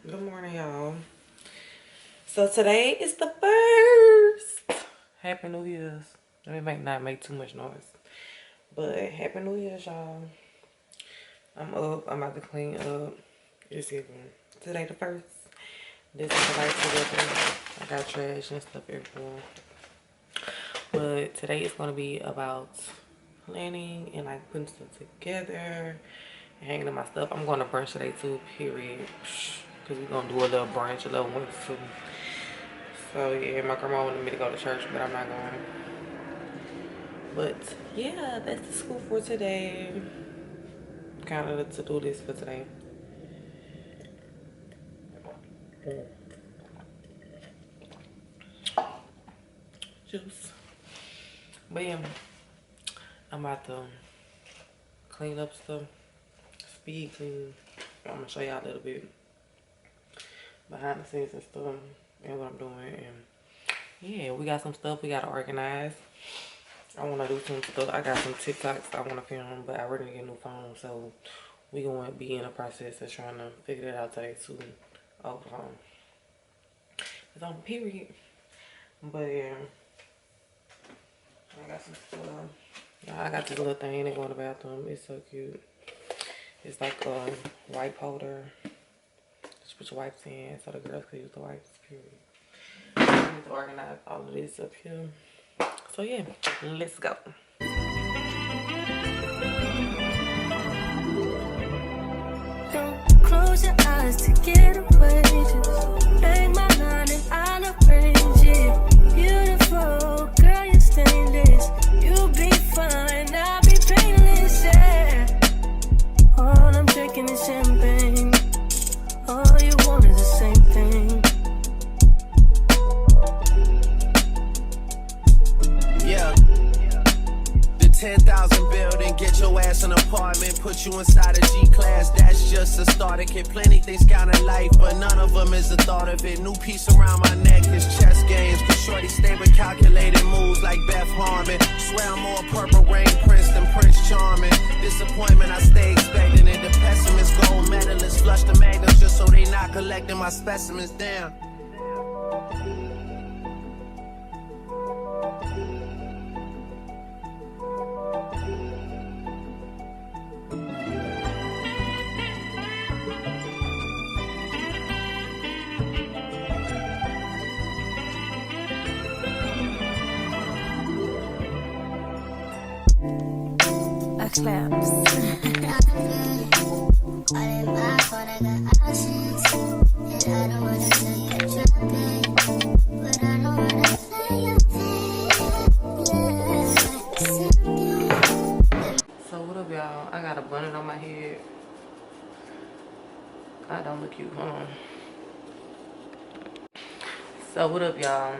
Good morning, y'all. So today is the 1st. Happy New Year's. It may not make too much noise, but Happy New Year's, y'all. I'm up. I'm about to clean up. It's even today the 1st. This is the light together. I got trash and stuff everywhere. But today is going to be about planning and like putting stuff together and hanging up my stuff. I'm going to brunch today too, period. Because we're going to do a little brunch, a little one too. So yeah, my grandma wanted me to go to church, but I'm not going. But yeah, that's the school for today. Kind of the to-do list for today. Juice. But yeah, I'm about to clean up stuff. Speed clean. I'm gonna show y'all a little bit behind the scenes and stuff and what I'm doing. And yeah, we got some stuff we gotta organize. I wanna do some stuff. I got some TikToks I wanna film, but I already get a new phone, so we gonna be in the process of trying to figure it out today too. Oh, it's on period. But yeah, I got some stuff. I got this little thing that go in the bathroom. It's so cute. It's like a wipe holder. Just put your wipes in so the girls can use the wipes, period. I need to organize all of this up here. So yeah, let's go. Don't close your eyes to get away. Just hang my line and I'll arrange it. Beautiful, girl, you're stainless. You'll be fine, I'll be painless, yeah. All I'm drinking is champagne. All you want is the same thing. Yeah. The 10,000 building, get your ass an apartment, put you inside a G-class, that's just a starter kit. Plenty things count in life, but none of them is the thought of it. New piece around my neck is chess games, but shorty stay with calculated moves like Beth Harmon. Swear I'm more Purple Rain Prince than Prince Charming. Disappointment I stay expecting it. The pessimist gold medalists flush the magnums just so they not collecting my specimens down. Claps. So what up, y'all? I got a bun on my head. I don't look cute. Hold on. So what up, y'all?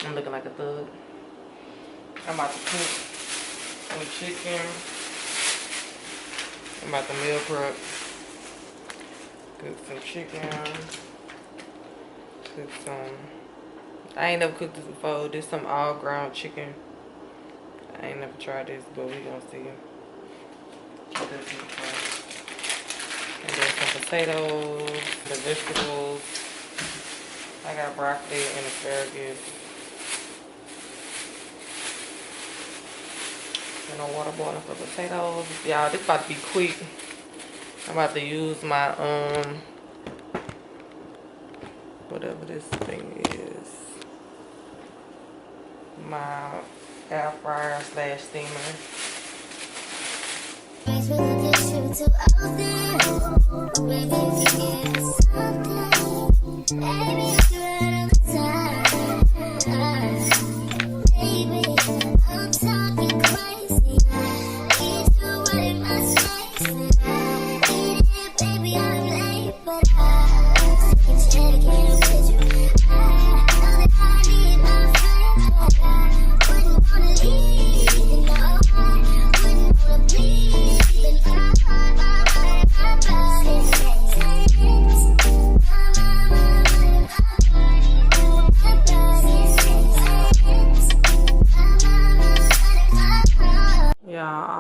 I'm looking like a thug. I'm about to cook some chicken. I'm about to meal prep. Cook some chicken. Cook some. I ain't never cooked this before. This some all ground chicken. I ain't never tried this, but we gonna see. And then some potatoes, the vegetables. I got broccoli and asparagus. And no water boiling for potatoes. Y'all, this about to be quick. I'm about to use my whatever this thing is. My air fryer / steamer.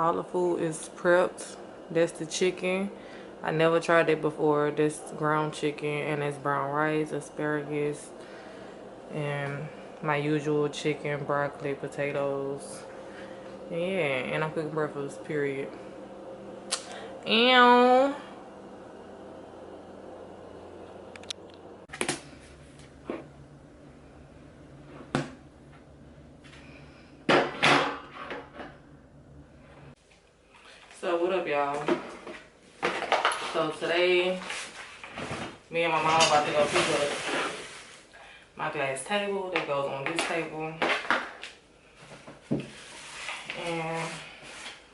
All the food is prepped. That's the chicken. I never tried it before. This ground chicken and this brown rice, asparagus, and my usual chicken, broccoli, potatoes. Yeah, and I'm cooking breakfast, period. Ew. So what up, y'all? So today, me and my mom about to go pick up my glass table that goes on this table. And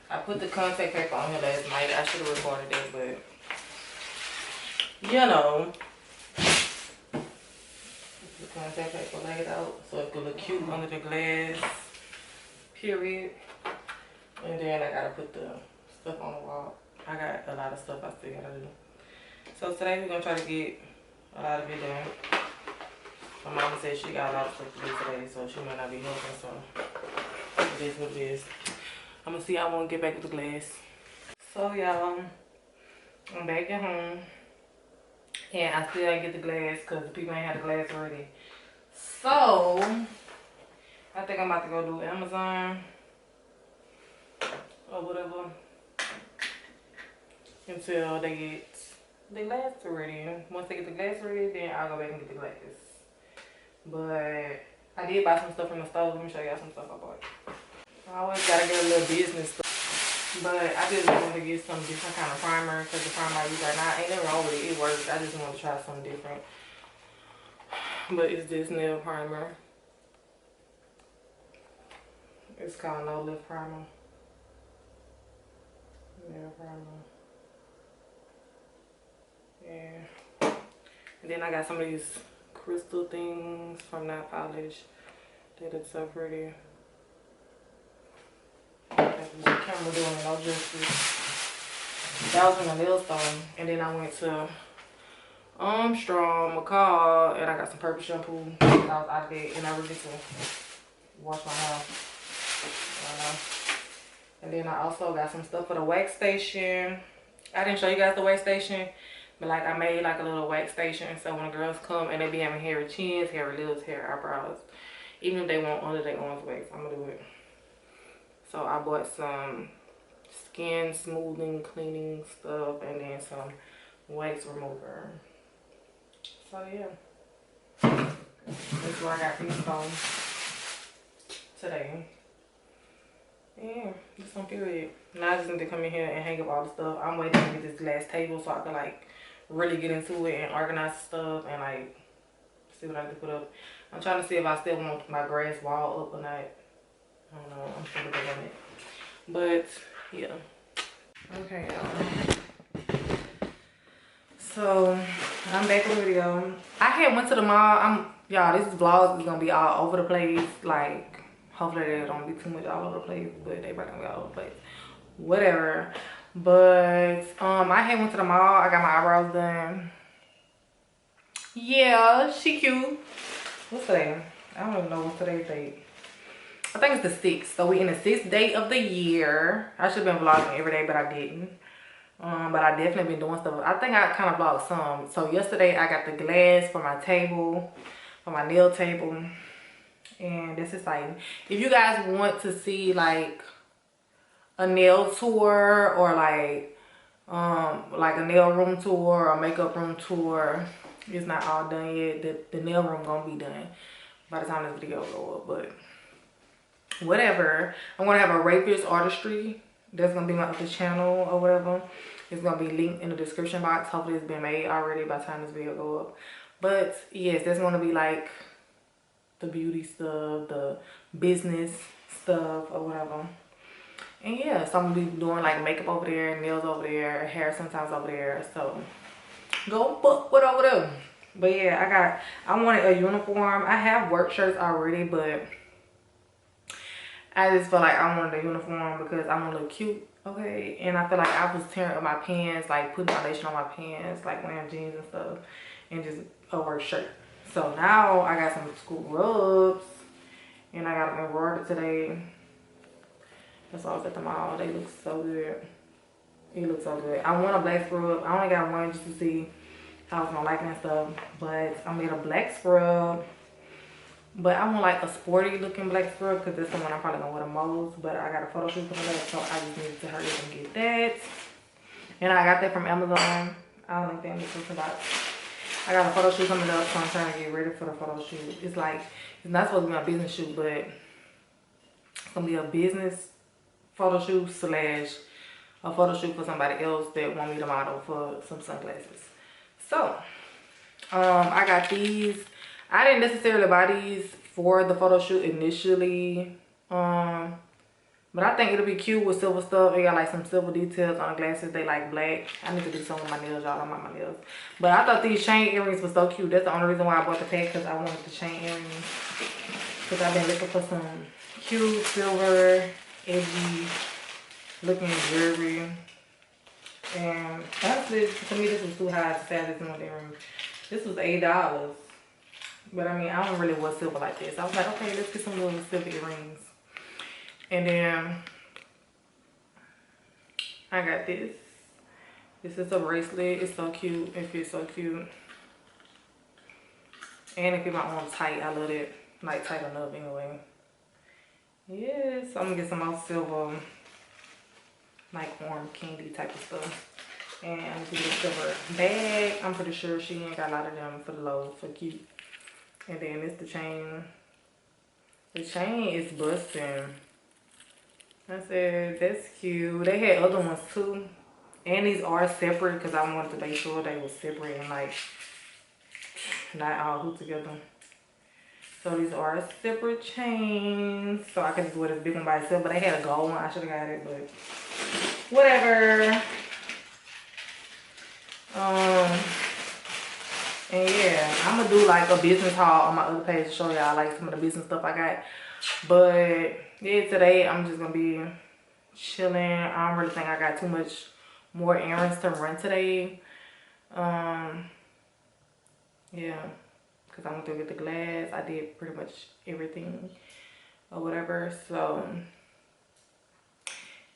I put the contact paper on here last night. I should have recorded it, but you know, the contact paper laid out so it could look cute under the glass, period. And then I gotta put the stuff on the wall. I got a lot of stuff I still gotta do. So today we're gonna try to get a lot of it done. My mama said she got a lot of stuff to do today, so she might not be helping, so it is what it is. I'm gonna see how I wanna get back with the glass. So y'all, I'm back at home. And I still ain't get the glass because the people ain't had the glass already. So, I think I'm about to go do Amazon or whatever until they get the glass ready. Once they get the glass ready, then I'll go back and get the glass. But I did buy some stuff from the store. Let me show y'all some stuff I bought. I always gotta get a little business stuff. But I just wanted to get some different kind of primer because the primer I use right now ain't nothing wrong with it. It works. I just want to try something different. But it's this nail primer. It's called No Lift Primer. Nail primer. Yeah. And then I got some of these crystal things from Nail Polish. They look so pretty. The camera doing it no justice. That was from the nail store. And then I went to Armstrong, McCall, and I got some purple shampoo. I was out of there and I really to wash my hair. And then I also got some stuff for the wax station. I didn't show you guys the wax station, but like I made like a little wax station. So when the girls come and they be having hairy chins, hairy lips, hairy eyebrows, even if they want under their arms wax, I'm gonna do it. So I bought some skin smoothing, cleaning stuff, and then some wax remover. So yeah, that's what I got these from today. Yeah, just on period. Now I just need to come in here and hang up all the stuff. I'm waiting to get this glass table so I can like really get into it and organize stuff and like see what I can put up. I'm trying to see if I still want my grass wall up or not. I don't know. I'm still looking at it. But yeah. Okay, y'all. So I'm back with the video. I had went to the mall. Y'all, this vlog is gonna be all over the place. Like, hopefully they don't be too much all over the place, but they probably gonna be all over the place. Whatever. But I had went to the mall. I got my eyebrows done. Yeah, she cute. What's today? I don't even know what's today's date. I think it's the 6th. So we in the 6th day of the year. I should have been vlogging every day, but I didn't. But I definitely been doing stuff. I think I kind of vlogged some. So yesterday I got the glass for my table, for my nail table. And that's exciting. If you guys want to see like a nail tour or like a nail room tour or makeup room tour, it's not all done yet. The nail room gonna be done by the time this video go up, but whatever. I'm gonna have a Rapist Artistry. That's gonna be my other channel or whatever. It's gonna be linked in the description box. Hopefully it's been made already by the time this video go up. But yes, that's gonna be like the beauty stuff, the business stuff or whatever. And yeah, so I'm gonna be doing like makeup over there, nails over there, hair sometimes over there. So go book what over there. But yeah, I wanted a uniform. I have work shirts already, but I just feel like I wanted a uniform because I want to look cute, okay? And I feel like I was tearing up my pants, like putting foundation on my pants, like wearing jeans and stuff, and just a work shirt. So now I got some school rubs, and I got them embroidered today. That's all I was at the mall. They look so good. It looks so good. I want a black scrub. I only got one just to see how it's gonna like it and stuff. But I'm gonna get a black scrub. But I want like a sporty looking black scrub because that's the one I'm probably gonna wear the most. But I got a photo shoot for that, so I just needed to hurry up and get that. And I got that from Amazon. I don't think that's about. I got a photo shoot coming up, so I'm trying to get ready for the photo shoot. It's like, it's not supposed to be my business shoot, but it's gonna be a business photo shoot slash a photo shoot for somebody else that want me to model for some sunglasses. So, I got these. I didn't necessarily buy these for the photo shoot initially. But I think it'll be cute with silver stuff. It got like some silver details on the glasses. They like black. I need to do some with my nails, y'all. I don't like my nails. But I thought these chain earrings were so cute. That's the only reason why I bought the pack, because I wanted the chain earrings. Because I've been looking for some cute, silver, edgy looking jewelry. And honestly, to me, this was too high to say this one earring. This was $8. But I mean, I don't really wear silver like this. I was like, okay, let's get some little silver earrings. And then I got this. This is a bracelet. It's so cute. It fits so cute. And it fits my arm tight. I love it. Like tight enough anyway. Yes, I'm gonna get some more silver, like arm candy type of stuff. And I'm gonna get a silver bag. I'm pretty sure she ain't got a lot of them for the low, for cute. And then it's the chain. The chain is busting. I said, that's cute. They had other ones too. And these are separate because I wanted to make sure they were separate and like not all hooked together. So these are separate chains. So I could just wear this big one by itself. But they had a gold one. I should have got it, but whatever. And yeah, I'm gonna do like a business haul on my other page to show y'all like some of the business stuff I got. But yeah, today I'm just gonna be chilling. I don't really think I got too much more errands to run today. Yeah, because I went to get the glass. I did pretty much everything or whatever. So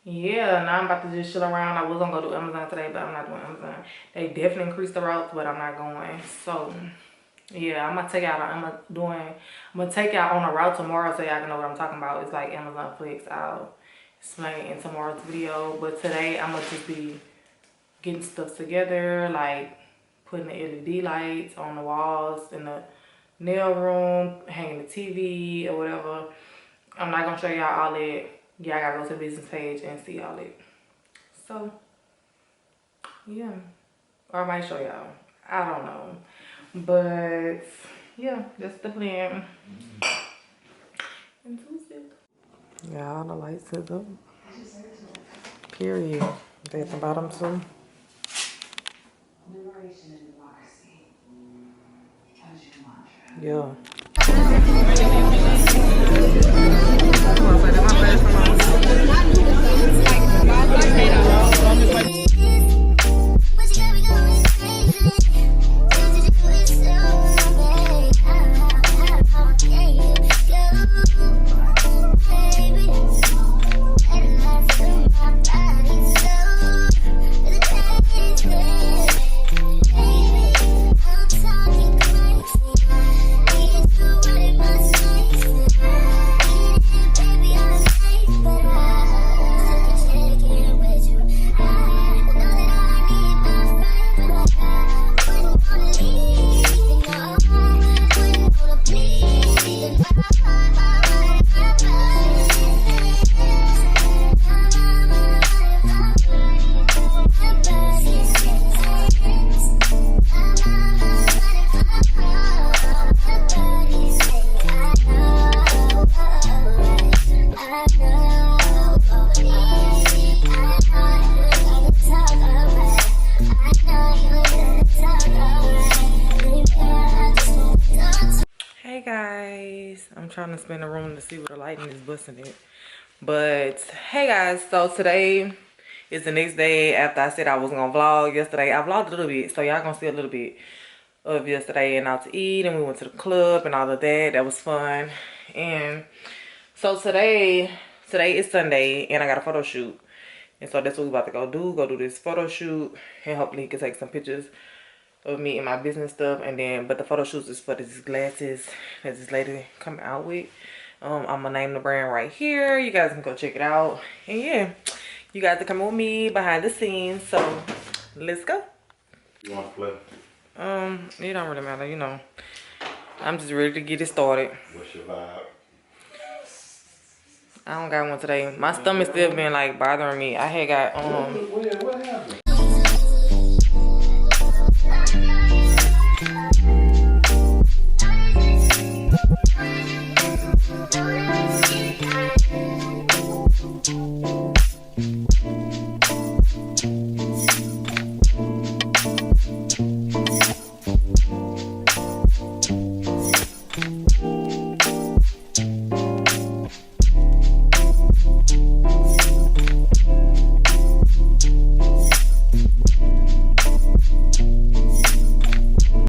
yeah, now I'm about to just chill around. I was gonna go do Amazon today, but I'm not doing Amazon. They definitely increased the routes, but I'm not going. So yeah, I'm gonna take out. I'm gonna take out on a route tomorrow, so y'all can know what I'm talking about. It's like Amazon Flex. I'll explain in tomorrow's video. But today I'm gonna just be getting stuff together, like putting the LED lights on the walls in the nail room, hanging the TV or whatever. I'm not gonna show y'all all that. Y'all gotta go to the business page and see all that. So yeah, or I might show y'all. I don't know. But yeah, that's the plan. Yeah, all the lights is up. Period. They at the bottom too. Yeah. I'm trying to spin the room to see where the lighting is busting it. But hey guys, so today is the next day after I said I was gonna vlog yesterday. I vlogged a little bit, so y'all gonna see a little bit of yesterday and out to eat, and we went to the club and all of that. That was fun. And so today is Sunday and I got a photo shoot. And so that's what we about to go do this photo shoot, and hopefully he can take some pictures of me and my business stuff. And then, but the photo shoot is for these glasses that this lady come out with. I'm gonna name the brand right here. You guys can go check it out. And yeah, you guys are coming with me behind the scenes. So let's go. You want to play? It don't really matter, you know. I'm just ready to get it started. What's your vibe? I don't got one today. My stomach still been like bothering me. I had got What happened?